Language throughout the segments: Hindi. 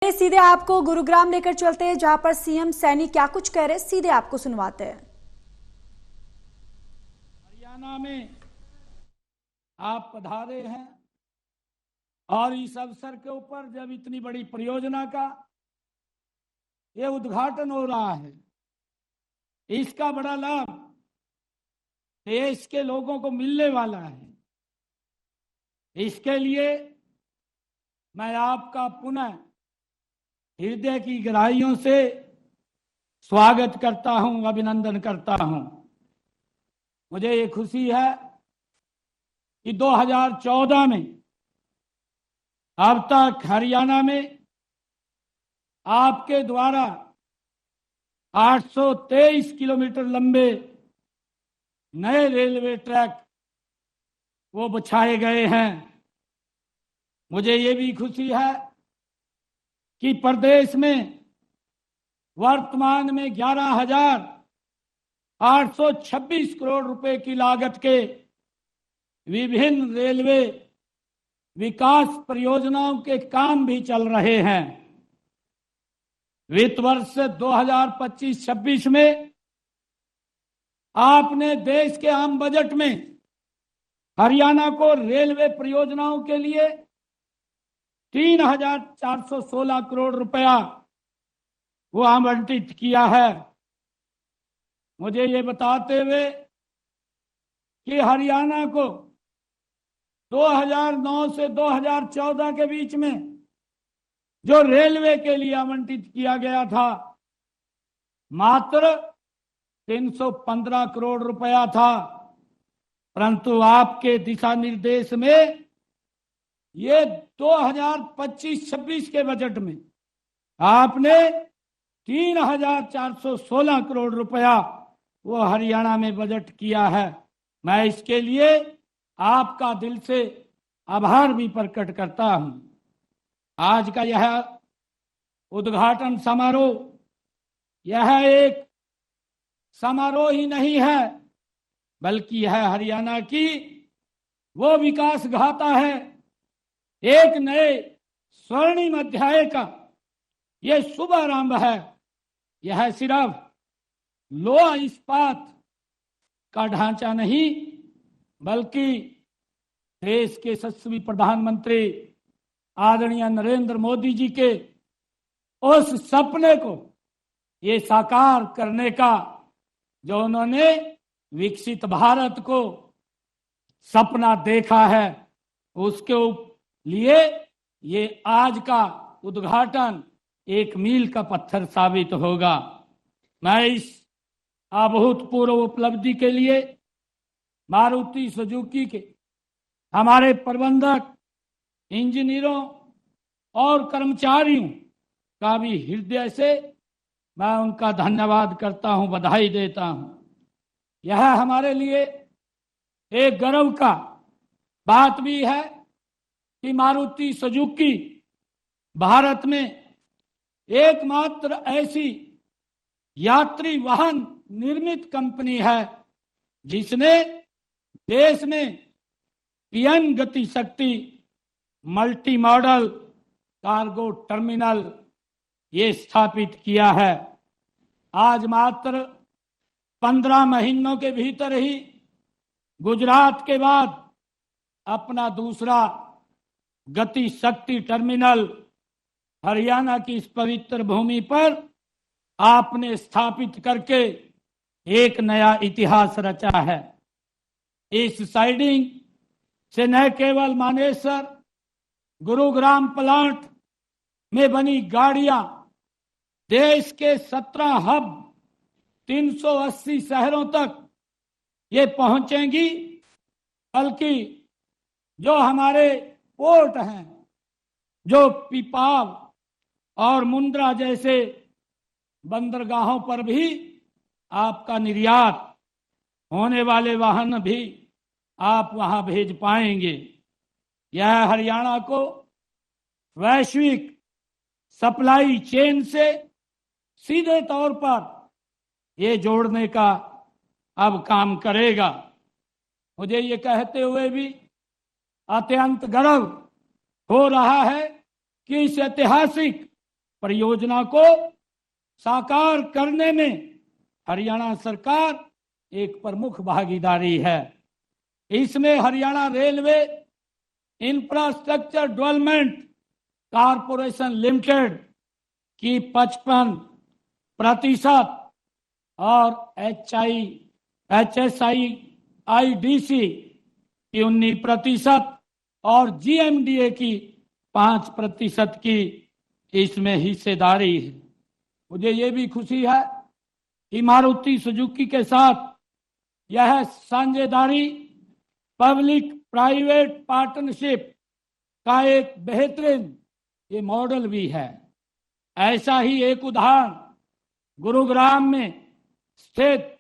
सीधे आपको गुरुग्राम लेकर चलते हैं, जहां पर सीएम सैनी क्या कुछ कह रहे हैं, सीधे आपको सुनवाते हैं। हरियाणा में आप पधारे हैं और इस अवसर के ऊपर जब इतनी बड़ी परियोजना का ये उद्घाटन हो रहा है, इसका बड़ा लाभ देश के लोगों को मिलने वाला है। इसके लिए मैं आपका पुनः हृदय की गहराइयों से स्वागत करता हूं, अभिनंदन करता हूं। मुझे ये खुशी है कि 2014 में अब तक हरियाणा में आपके द्वारा 823 किलोमीटर लंबे नए रेलवे ट्रैक वो बिछाए गए हैं। मुझे ये भी खुशी है कि प्रदेश में वर्तमान में 11,826 करोड़ रुपए की लागत के विभिन्न रेलवे विकास परियोजनाओं के काम भी चल रहे हैं। वित्त वर्ष 2025-26 में आपने देश के आम बजट में हरियाणा को रेलवे परियोजनाओं के लिए 3,416 करोड़ रुपया वो आवंटित किया है। मुझे ये बताते हुए कि हरियाणा को 2009 से 2014 के बीच में जो रेलवे के लिए आवंटित किया गया था, मात्र 315 करोड़ रुपया था, परंतु आपके दिशा निर्देश में ये 2025-26 के बजट में आपने 3,416 करोड़ रुपया वो हरियाणा में बजट किया है। मैं इसके लिए आपका दिल से आभार भी प्रकट करता हूं। आज का यह उद्घाटन समारोह यह एक समारोह ही नहीं है, बल्कि यह हरियाणा की वो विकास गाथा है। एक नए स्वर्णिम अध्याय का यह शुभ आरंभ है। यह सिर्फ लोहा इस्पात का ढांचा नहीं, बल्कि देश के यशस्वी प्रधानमंत्री आदरणीय नरेंद्र मोदी जी के उस सपने को ये साकार करने का, जो उन्होंने विकसित भारत को सपना देखा है, उसके लिए ये आज का उद्घाटन एक मील का पत्थर साबित होगा। मैं इस अभूतपूर्व उपलब्धि के लिए मारुति सुजुकी के हमारे प्रबंधक, इंजीनियरों और कर्मचारियों का भी हृदय से मैं उनका धन्यवाद करता हूं, बधाई देता हूं। यह हमारे लिए एक गर्व का बात भी है कि मारुति सुजुकी भारत में एकमात्र ऐसी यात्री वाहन निर्मित कंपनी है जिसने देश में पीएम गति शक्ति मल्टी मॉडल कार्गो टर्मिनल ये स्थापित किया है। आज मात्र 15 महीनों के भीतर ही गुजरात के बाद अपना दूसरा गति शक्ति टर्मिनल हरियाणा की इस पवित्र भूमि पर आपने स्थापित करके एक नया इतिहास रचा है। इस साइडिंग से न केवल मानेसर गुरुग्राम प्लांट में बनी गाड़ियां देश के 17 हब 380 शहरों तक ये पहुंचेंगी, बल्कि जो हमारे पोर्ट हैं, जो पीपाव और मुंद्रा जैसे बंदरगाहों पर भी आपका निर्यात होने वाले वाहन भी आप वहां भेज पाएंगे। यह हरियाणा को वैश्विक सप्लाई चेन से सीधे तौर पर ये जोड़ने का अब काम करेगा। मुझे ये कहते हुए भी अत्यंत गर्व हो रहा है कि इस ऐतिहासिक परियोजना को साकार करने में हरियाणा सरकार एक प्रमुख भागीदारी है। इसमें Haryana railway infrastructure development corporation limited की 55% और HSIIDC की 19% और GMDA की 5% की इसमें हिस्सेदारी है। मुझे ये भी खुशी है कि मारुति सुजुकी के साथ यह साझेदारी पब्लिक प्राइवेट पार्टनरशिप का एक बेहतरीन ये मॉडल भी है। ऐसा ही एक उदाहरण गुरुग्राम में स्थित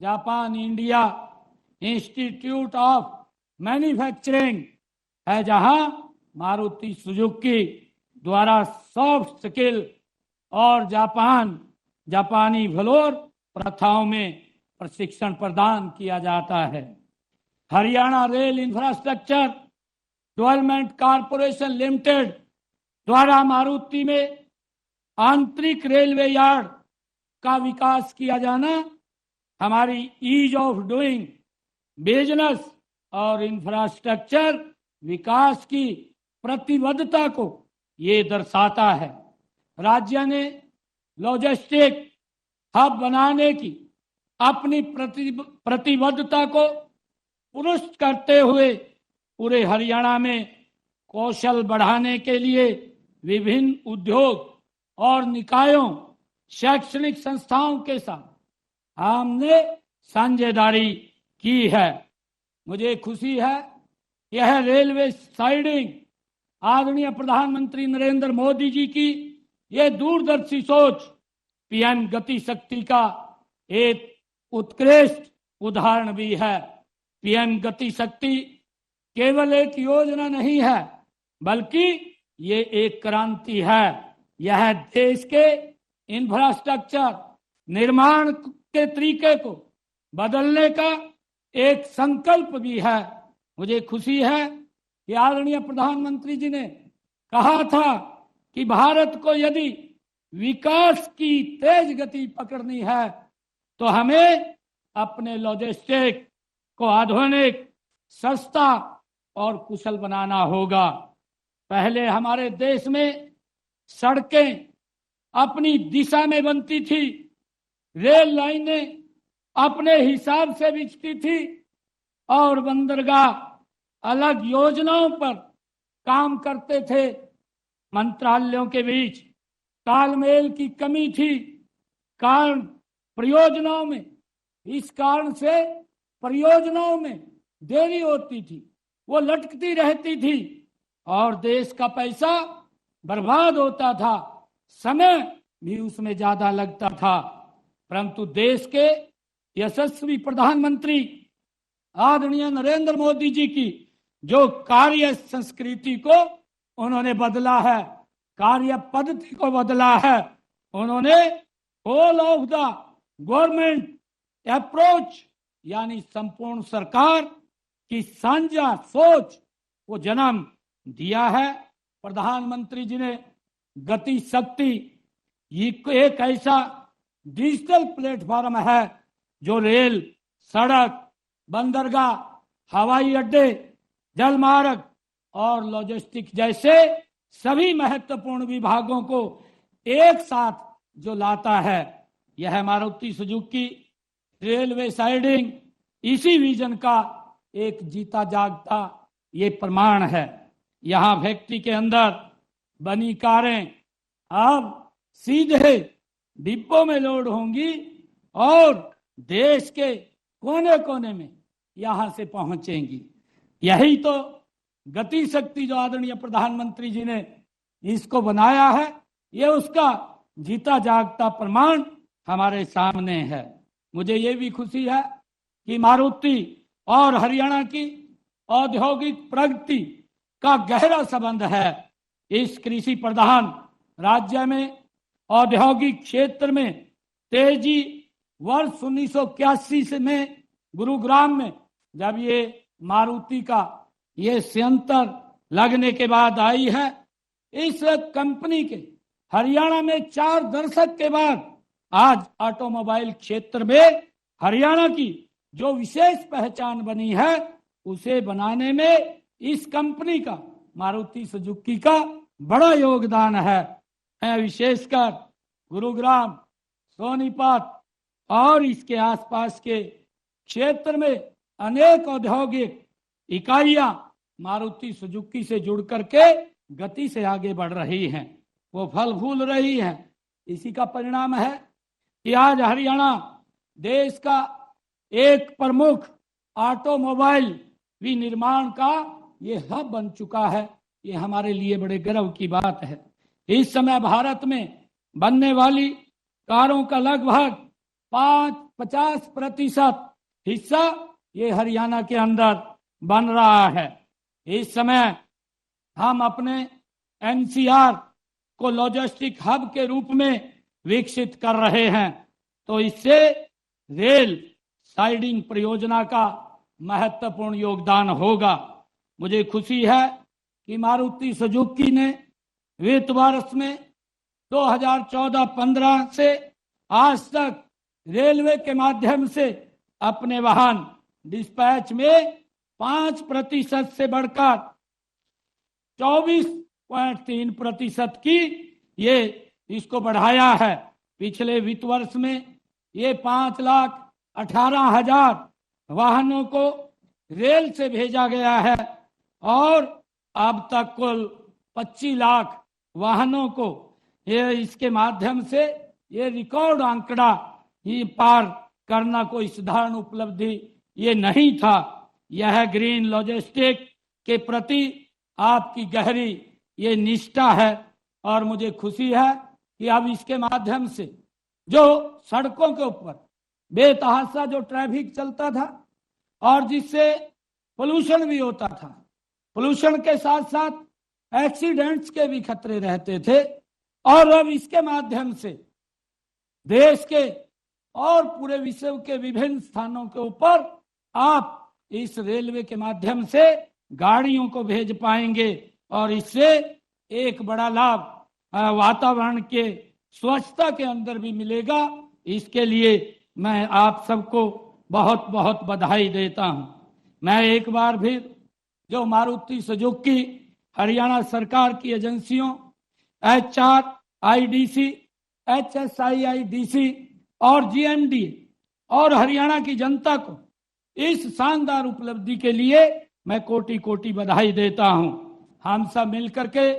Japan India institute of manufacturing है, जहां मारुति सुजुकी द्वारा सॉफ्ट स्किल और जापानी फ्लोर प्रथाओं में प्रशिक्षण प्रदान किया जाता है। Haryana rail infrastructure development corporation limited द्वारा मारुति में आंतरिक रेलवे यार्ड का विकास किया जाना हमारी ईज ऑफ डूइंग बिजनेस और इंफ्रास्ट्रक्चर विकास की प्रतिबद्धता को ये दर्शाता है। राज्य ने लॉजिस्टिक हब बनाने की अपनी प्रतिबद्धता को पुरस्कृत करते हुए पूरे हरियाणा में कौशल बढ़ाने के लिए विभिन्न उद्योग और निकायों, शैक्षणिक संस्थाओं के साथ हमने साझेदारी की है। मुझे खुशी है यह रेलवे साइडिंग आदरणीय प्रधानमंत्री नरेंद्र मोदी जी की यह दूरदर्शी सोच पीएम गति शक्ति का एक उत्कृष्ट उदाहरण भी है। पीएम गति शक्ति केवल एक योजना नहीं है, बल्कि ये एक क्रांति है। यह देश के इंफ्रास्ट्रक्चर निर्माण के तरीके को बदलने का एक संकल्प भी है। मुझे खुशी है कि आदरणीय प्रधानमंत्री जी ने कहा था कि भारत को यदि विकास की तेज गति पकड़नी है तो हमें अपने लॉजिस्टिक को आधुनिक, सस्ता और कुशल बनाना होगा। पहले हमारे देश में सड़कें अपनी दिशा में बनती थी, रेल लाइनें अपने हिसाब से बिछती थी और बंदरगाह अलग योजनाओं पर काम करते थे। मंत्रालयों के बीच तालमेल की कमी थी, कारण परियोजनाओं में, इस कारण से परियोजनाओं में देरी होती थी, वो लटकती रहती थी और देश का पैसा बर्बाद होता था, समय भी उसमें ज्यादा लगता था। परंतु देश के यशस्वी प्रधानमंत्री आदरणीय नरेंद्र मोदी जी की जो कार्य संस्कृति को उन्होंने बदला है, कार्य पद्धति को बदला है, उन्होंने whole of the government approach यानी संपूर्ण सरकार की साझा सोच को जन्म दिया है। प्रधानमंत्री जी ने गति शक्ति एक ऐसा डिजिटल प्लेटफॉर्म है जो रेल, सड़क, बंदरगाह, हवाई अड्डे, जलमार्ग और लॉजिस्टिक जैसे सभी महत्वपूर्ण विभागों को एक साथ जो लाता है। यह मारुति सुजुकी रेलवे साइडिंग इसी विजन का एक जीता जागता ये प्रमाण है। यहाँ फैक्ट्री के अंदर बनी कारें अब सीधे डिब्बों में लोड होंगी और देश के कोने कोने में यहाँ से पहुंचेंगी। यही तो गति शक्ति जो आदरणीय प्रधानमंत्री जी ने इसको बनाया है, ये उसका जीता जागता प्रमाण हमारे सामने है। मुझे ये भी खुशी है कि मारुति और हरियाणा की औद्योगिक प्रगति का गहरा संबंध है। इस कृषि प्रधान राज्य में औद्योगिक क्षेत्र में तेजी वर्ष 1981 में गुरुग्राम में जब ये मारुति का ये संयंत्र लगने के बाद आई है। इस कंपनी के हरियाणा में 4 दशक के बाद आज ऑटोमोबाइल क्षेत्र में हरियाणा की जो विशेष पहचान बनी है उसे बनाने में इस कंपनी का, मारुति सुजुकी का बड़ा योगदान है। विशेषकर गुरुग्राम, सोनीपत और इसके आसपास के क्षेत्र में अनेक औद्योगिक इकाइयां मारुति सुजुकी से जुड़ करके गति से आगे बढ़ रही हैं, वो फल फूल रही हैं। इसी का परिणाम है कि आज हरियाणा देश का एक प्रमुख ऑटोमोबाइल विनिर्माण का ये हब बन चुका है। ये हमारे लिए बड़े गर्व की बात है। इस समय भारत में बनने वाली कारों का लगभग 50% हिस्सा ये हरियाणा के अंदर बन रहा है। इस समय हम अपने एनसीआर को लॉजिस्टिक हब के रूप में विकसित कर रहे हैं, तो इससे रेल साइडिंग परियोजना का महत्वपूर्ण योगदान होगा। मुझे खुशी है कि मारुति सुजुकी ने वित्त वर्ष में 2014-15 से आज तक रेलवे के माध्यम से अपने वाहन डिस्पैच में 5% से बढ़कर 24.3% की ये इसको बढ़ाया है। पिछले वित्त वर्ष में ये 5,18,000 वाहनों को रेल से भेजा गया है और अब तक कुल 25 लाख वाहनों को ये इसके माध्यम से ये रिकॉर्ड आंकड़ा ये पार करना कोई साधारण उपलब्धि ये नहीं था। यह ग्रीन लॉजिस्टिक के प्रति आपकी गहरी ये निष्ठा है और मुझे खुशी है कि अब इसके माध्यम से जो सड़कों के ऊपर बेतहाशा जो ट्रैफिक चलता था और जिससे पोल्यूशन भी होता था, पोल्यूशन के साथ साथ एक्सीडेंट्स के भी खतरे रहते थे, और अब इसके माध्यम से देश के और पूरे विश्व के विभिन्न स्थानों के ऊपर आप इस रेलवे के माध्यम से गाड़ियों को भेज पाएंगे और इससे एक बड़ा लाभ वातावरण के स्वच्छता के अंदर भी मिलेगा। इसके लिए मैं आप सबको बहुत बहुत बधाई देता हूं। मैं एक बार फिर जो मारुति सुजुकी हरियाणा सरकार की एजेंसियों HRIDC, HSIIDC और GMD और हरियाणा की जनता को इस शानदार उपलब्धि के लिए मैं कोटि कोटि बधाई देता हूं। हम सब मिलकर के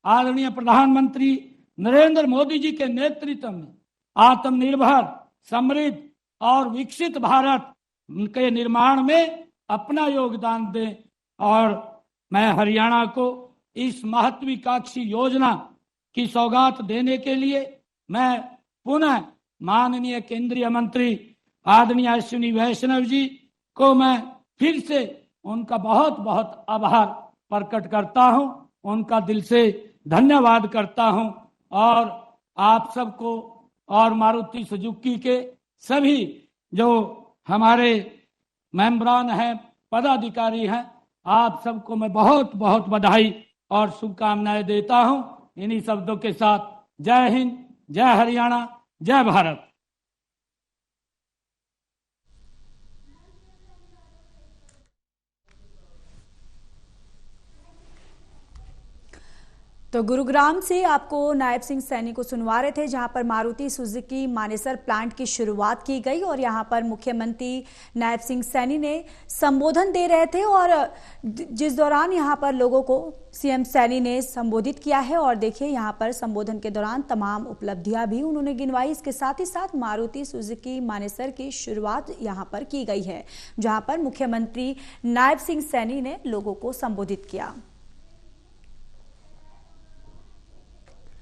आदरणीय प्रधानमंत्री नरेंद्र मोदी जी के नेतृत्व में आत्मनिर्भर, समृद्ध और विकसित भारत के निर्माण में अपना योगदान दें और मैं हरियाणा को इस महत्वाकांक्षी योजना की सौगात देने के लिए मैं पुनः माननीय केंद्रीय मंत्री आदरणीय अश्विनी वैष्णव जी को मैं फिर से उनका बहुत बहुत आभार प्रकट करता हूं, उनका दिल से धन्यवाद करता हूं और आप सबको और मारुति सुजुकी के सभी जो हमारे मेंबरान हैं, पदाधिकारी हैं, आप सबको मैं बहुत बहुत बधाई और शुभकामनाएं देता हूं। इन्हीं शब्दों के साथ जय हिंद, जय हरियाणा, जय भारत। तो गुरुग्राम से आपको नायब सिंह सैनी को सुनवा रहे थे, जहां पर मारुति सुजुकी मानेसर प्लांट की शुरुआत की गई और यहां पर मुख्यमंत्री नायब सिंह सैनी ने संबोधन दे रहे थे और जिस दौरान यहां पर लोगों को सीएम सैनी ने संबोधित किया है। और देखिए यहां पर संबोधन के दौरान तमाम उपलब्धियां भी उन्होंने गिनवाई। इसके साथ ही साथ मारुति सुजुकी मानेसर की शुरुआत यहां पर की गई है, जहां पर मुख्यमंत्री नायब सिंह सैनी ने लोगों को संबोधित किया।